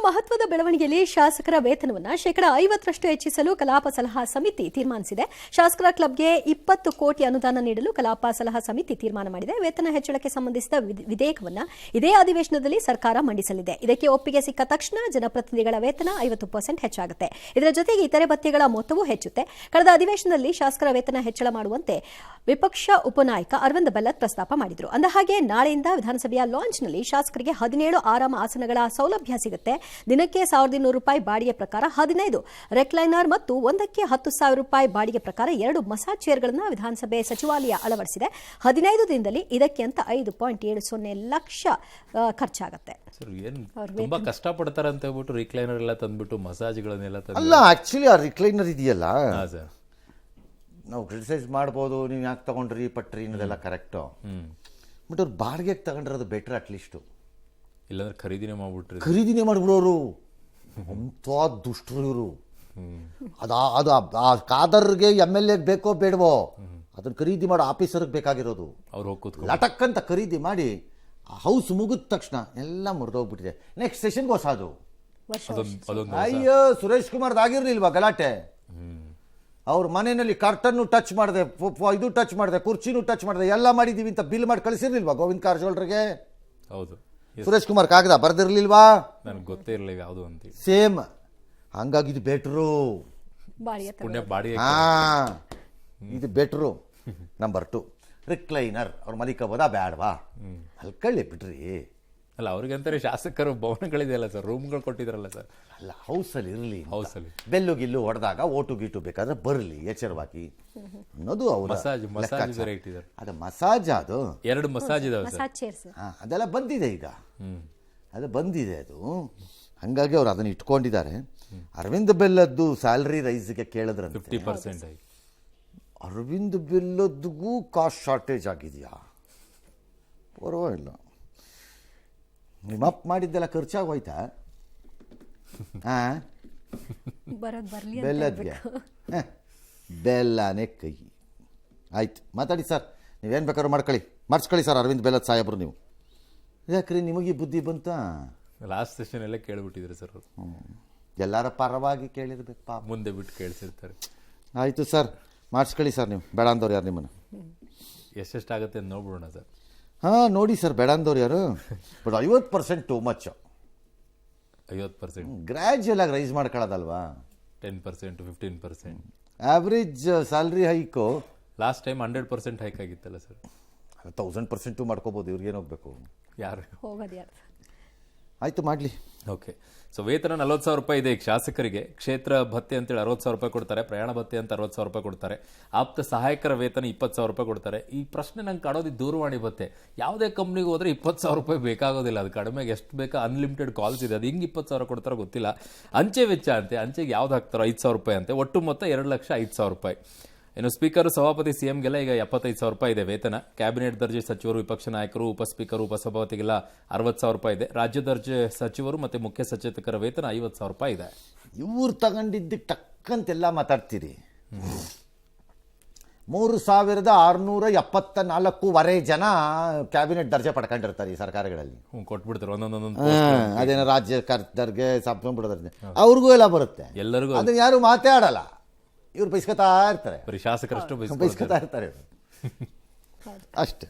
ಮಹತ್ವದ ಬೆಳವಣಿಗೆಯಲ್ಲಿ ಶಾಸಕರ ವೇತನವನ್ನು ಶೇಕಡಾ 50% ಹೆಚ್ಚಿಸಲು ಕಲಾಪ ಸಲಹಾ ಸಮಿತಿ ತೀರ್ಮಾನಿಸಿದೆ. ಶಾಸಕರ ಕ್ಲಬ್ಗೆ 20 ಕೋಟಿ ಅನುದಾನ ನೀಡಲು ಕಲಾಪ ಸಲಹಾ ಸಮಿತಿ ತೀರ್ಮಾನ ಮಾಡಿದೆ. ವೇತನ ಹೆಚ್ಚಳಕ್ಕೆ ಸಂಬಂಧಿಸಿದ ವಿಧೇಯಕವನ್ನು ಇದೇ ಅಧಿವೇಶನದಲ್ಲಿ ಸರ್ಕಾರ ಮಂಡಿಸಲಿದೆ. ಇದಕ್ಕೆ ಒಪ್ಪಿಗೆ ಸಿಕ್ಕ ತಕ್ಷಣ ಜನಪ್ರತಿನಿಧಿಗಳ ವೇತನ 50% ಹೆಚ್ಚಾಗುತ್ತೆ. ಇದರ ಜೊತೆಗೆ ಇತರೆ ಭತ್ಯೆಗಳ ಮೊತ್ತವೂ ಹೆಚ್ಚುತ್ತೆ. ಕಳೆದ ಅಧಿವೇಶನದಲ್ಲಿ ಶಾಸಕರ ವೇತನ ಹೆಚ್ಚಳ ಮಾಡುವಂತೆ ವಿಪಕ್ಷ ಉಪನಾಯಕ ಅರವಿಂದ ಬೆಲ್ಲದ್ ಪ್ರಸ್ತಾಪ ಮಾಡಿದರು. ಅಂದಹಾಗೆ ನಾಳೆಯಿಂದ ವಿಧಾನಸಭೆಯ ಲಾಂಚ್ನಲ್ಲಿ ಶಾಸಕರಿಗೆ 17 ಆರಾಮ ಆಸನಗಳ ಸೌಲಭ್ಯ ಸಿಗುತ್ತೆ. ದಿನಕ್ಕೆ ₹1,200 ಬಾಡಿಗೆ ಪ್ರಕಾರ 15 ರೆಕ್ಲೈನರ್ ಮತ್ತು ಒಂದಕ್ಕೆ ₹10,000 ಬಾಡಿಗೆ ಪ್ರಕಾರ 2 ಮಸಾಜ್ ಚೇರ್ಗಳನ್ನು ವಿಧಾನಸಭೆ ಸಚಿವಾಲಯ ಅಳವಡಿಸಿದೆ. 15 ದಿನದಲ್ಲಿ ಇದಕ್ಕೆ ಅಂತ 5.70 ಲಕ್ಷ ಖರ್ಚಾಗುತ್ತೆ. ತುಂಬಾ ಕಷ್ಟಪಡ್ತಾರೆ ಅಂತ ಹೇಳ್ಬಿಟ್ಟು ರಿಕ್ಲೈನರ್ ಎಲ್ಲ ತಂದ್ಬಿಟ್ಟು ಮಸಾಜ್ಗಳನ್ನೆಲ್ಲ ಅಲ್ಲ, ಆಕ್ಚುಲಿ ಆ ರಿಕ್ಲೈನರ್ ಇದೆಯಲ್ಲ, ನಾವು ಕ್ರಿಟಿಸೈಸ್ ಮಾಡ್ಬೋದು, ನೀವು ಯಾಕೆ ತಗೊಂಡ್ರಿ ಪಟ್ರಿ ಅನ್ನೋದೆಲ್ಲ ಕರೆಕ್ಟು. ಬಟ್ ಅವ್ರು ಬಾಡಿಗೆಗೆ ತಗೊಂಡ್ರದು ಬೆಟ್ರ್. ಅಟ್ಲೀಸ್ಟು ಇಲ್ಲಾಂದ್ರೆ ಖರೀದಿನೇ ಮಾಡಿಬಿಡೋರು. ಅಂಥ ದುಷ್ಟರು ಇವರು. ಅದು ಆ ಕಾದರ್ಗೆ MLA ಬೇಕೋ ಬೇಡವೋ ಅದನ್ನು ಖರೀದಿ ಮಾಡೋ ಆಫೀಸರ್ಗೆ ಬೇಕಾಗಿರೋದು. ಅವ್ರು ಹೋಗಿ ಲಟಕ್ ಅಂತ ಖರೀದಿ ಮಾಡಿ ಹೌಸ್ ಮುಗಿದ ತಕ್ಷಣ ಎಲ್ಲ ಮುರಿದೋಗ್ಬಿಟ್ಟಿದೆ. ನೆಕ್ಸ್ಟ್ ಸೆಷನ್ಗೆ ಹೊಸದು. ಅಯ್ಯೋ, ಸುರೇಶ್ ಕುಮಾರ್ದು ಆಗಿರ್ಲಿಲ್ವಾ ಗಲಾಟೆ? ಅವ್ರ ಮನೆಯಲ್ಲಿ ಕರ್ಟನ್ನು ಟಚ್ ಮಾಡಿದೆ, ಇದು ಟಚ್ ಮಾಡಿದೆ, ಕುರ್ಚಿನೂ ಟಚ್ ಮಾಡಿದೆ, ಎಲ್ಲ ಮಾಡಿದೀವಿ ಅಂತ ಬಿಲ್ ಮಾಡಿ ಕಳಿಸಿರ್ಲಿಲ್ವಾ ಗೋವಿಂದ ಕಾರಜೋಳರಿಗೆ? ಹೌದು. ಸುರೇಶ್ ಕುಮಾರ್ ಕಾಗದ ಬರ್ದಿರ್ಲಿಲ್ವಾ? ನನಗೆ ಗೊತ್ತೇ ಇರಲಿಲ್ಲ ಯಾವುದು ಅಂತ. ಸೇಮ್ ಹಂಗಾಗಿ ಇದು ಬೆಟ್ರು. ಇದು ಬೆಟ್ರು. Number 2 recliner. ಅವ್ರ ಮಲಿಕಬೋದಾ ಬೇಡವಾ? ಅಲ್ಕಳ್ಳಿ ಬಿಡ್ರಿ. ಅಲ್ಲ, ಅವ್ರಿಗೆ ಅಂತಾರೆ ಶಾಸಕರು ಭವನಗಳಿದೆಯಲ್ಲ ಸರ್, ರೂಮ್ಗಳು ಕೊಟ್ಟಿದ್ರಲ್ಲ ಸರ್. ಅಲ್ಲ, ಹೌಸಲ್ಲಿ ಇರಲಿ, ಹೌಸಲ್ಲಿ ಬೆಲ್ಲು ಗಿಲ್ಲು ಹೊಡೆದಾಗ ಓಟು ಗೀಟು ಬೇಕಾದ್ರೆ ಬರಲಿ ಎಚ್ಚರವಾಗಿ ಅನ್ನೋದು ಅವ್ರ ಮಸಾಜ್ ಅದು ಮಸಾಜ್. ಅದು 2 ಮಸಾಜ್ ಇದಾವೆ ಅದೆಲ್ಲ ಬಂದಿದೆ ಈಗ. ಅದು ಬಂದಿದೆ ಅದು. ಹಂಗಾಗಿ ಅವ್ರು ಅದನ್ನ ಇಟ್ಕೊಂಡಿದ್ದಾರೆ. ಅರವಿಂದ್ ಬೆಲ್ಲದ್ದು ಸ್ಯಾಲರಿ ರೈಸ್ಗೆ ಕೇಳಿದ್ರಂತೆ 50%. ಅರವಿಂದ್ ಬೆಲ್ಲದ್ಗೂ ಕಾಸ್ಟ್ ಶಾರ್ಟೇಜ್ ಆಗಿದೆಯಾ? ಪರವಾಗಿಲ್ಲ, ನಿಮ್ಮ ಅಪ್ ಮಾಡಿದ್ದೆಲ್ಲ ಖರ್ಚಾಗೋಯ್ತಾ? ಬೆಲ್ಲದ್ಗೆ ಬೆಲ್ಲನೇ ಕೈ. ಆಯ್ತು, ಮಾತಾಡಿ ಸರ್, ನೀವೇನು ಬೇಕಾದ್ರೂ ಮಾಡಿಸ್ಕೊಳ್ಳಿ ಸರ್. ಅರವಿಂದ್ ಬೆಲ್ಲದ್ ಸಾಹೇಬ್ರು ನೀವು ಯಾಕ್ರಿ ನಿಮಗೆ ಬುದ್ಧಿ ಬಂತ? ಲಾಸ್ಟ್ ಸೆಷನ್ ಎಲ್ಲ ಕೇಳ್ಬಿಟ್ಟಿದ್ರು ಸರ್. ಎಲ್ಲರ ಪರವಾಗಿ ಕೇಳಿರ್ಬೇಕು ಪಾಪ, ಮುಂದೆ ಬಿಟ್ಟು ಕೇಳಿಸಿರ್ತಾರೆ. ಆಯಿತು ಸರ್, ಮಾಡಿಸ್ಕೊಳ್ಳಿ ಸರ್. ನೀವು ಬೇಡ ಅಂದವ್ರು ಯಾರು ನಿಮ್ಮನ್ನು? ಎಷ್ಟೆಷ್ಟಾಗುತ್ತೆ ಅಂತ ನೋಡ್ಬಿಡೋಣ ಸರ್. ನೋಡಿ ಸರ್, ಬೇಡ ಅಂದವ್ರು ಯಾರು? But 50% too much. 50% ಗ್ರ್ಯಾಜುಯಲ್ ಆಗಿ ರೈಸ್ ಮಾಡ್ಕೊಳ್ಳೋದಲ್ವಾ? 10% 15%. Average salary hike last time 100% hike ಆಗಿತ್ತಲ್ಲ ಸರ್. 1000% ಮಾಡ್ಕೋಬೋದು. ಇವ್ರಿಗೇನು ಹೋಗ್ಬೇಕು? ಯಾರು ಹೋಗೋದು ಯಾರು? ಆಯಿತು, ಮಾಡಲಿ. ಓಕೆ. ಸೊ ವೇತನ 40,000 ಇದೆ ಈಗ ಶಾಸಕರಿಗೆ. ಕ್ಷೇತ್ರ ಭತ್ಯೆ ಅಂತೇಳಿ 60,000 ಕೊಡ್ತಾರೆ. ಪ್ರಯಾಣ ಭತ್ಯೆ ಅಂತ 60,000 ಕೊಡ್ತಾರೆ. ಆಪ್ತ ಸಹಾಯಕರ ವೇತನ 20,000 ಕೊಡ್ತಾರೆ. ಈ ಪ್ರಶ್ನೆ ನಂಗೆ ಕಾಡೋದು ದೂರವಾಣಿ ಭತ್ಯೆ. ಯಾವುದೇ ಕಂಪ್ನಿಗೆ ಹೋದ್ರೆ 20,000 ಬೇಕಾಗೋದಿಲ್ಲ. ಅದು ಕಡಿಮೆಗೆ ಎಷ್ಟು ಬೇಕಾ ಅನ್ಲಿಮಿಟೆಡ್ ಕಾಲ್ಸ್ ಇದೆ. ಅದು ಹಿಂಗೆ 20,000 ಕೊಡ್ತಾರೋ ಗೊತ್ತಿಲ್ಲ. ಅಂಚೆ ವೆಚ್ಚ ಅಂತೆ, ಅಂಚೆಗೆ ಯಾವ್ದು ಹಾಕ್ತಾರೋ 5,000 ಅಂತೆ. ಒಟ್ಟು ಮೊತ್ತ 2,05,000. ಇನ್ನು ಸ್ಪೀಕರ್, ಸಭಾಪತಿ, ಸಿಎಂಗೆಲ್ಲ ಈಗ 75,000 ಇದೆ ವೇತನ. ಕ್ಯಾಬಿನೆಟ್ ದರ್ಜೆ ಸಚಿವರು, ವಿಪಕ್ಷ ನಾಯಕರು, ಉಪಸ್ಪೀಕರ್, ಉಪಸಭಾಪತಿಗೆಲ್ಲ 60,000 ಇದೆ. ರಾಜ್ಯ ದರ್ಜೆ ಸಚಿವರು ಮತ್ತು ಮುಖ್ಯ ಸಚೇತಕರ ವೇತನ 50,000 ಇದೆ. ಇವ್ರು ತಗೊಂಡಿದ್ದಕ್ಕೆ ಟಕ್ಕಂತೆಲ್ಲ ಮಾತಾಡ್ತೀರಿ. 3,674 ಜನ ಕ್ಯಾಬಿನೆಟ್ ದರ್ಜೆ ಪಡ್ಕೊಂಡಿರ್ತಾರೆ ಈ ಸರ್ಕಾರಗಳಲ್ಲಿ. ಕೊಟ್ಬಿಡ್ತಾರೆ ಒಂದೊಂದೊಂದೊಂದು. ಅದೇನೋ ರಾಜ್ಯ ದರ್ಗೆ ಬಿಡೋದ್ರೆ ಅವ್ರಿಗೂ ಎಲ್ಲ ಬರುತ್ತೆ, ಎಲ್ಲರಿಗೂ. ಅದನ್ನ ಯಾರು ಮಾತಾಡಲ್ಲ. ಇವ್ರು ಬೈಸ್ಕೊತಾ ಇರ್ತಾರೆ, ಶಾಸಕರಷ್ಟು ಬೈಸ್ಕೊತಾ ಇರ್ತಾರೆ ಅಷ್ಟೇ.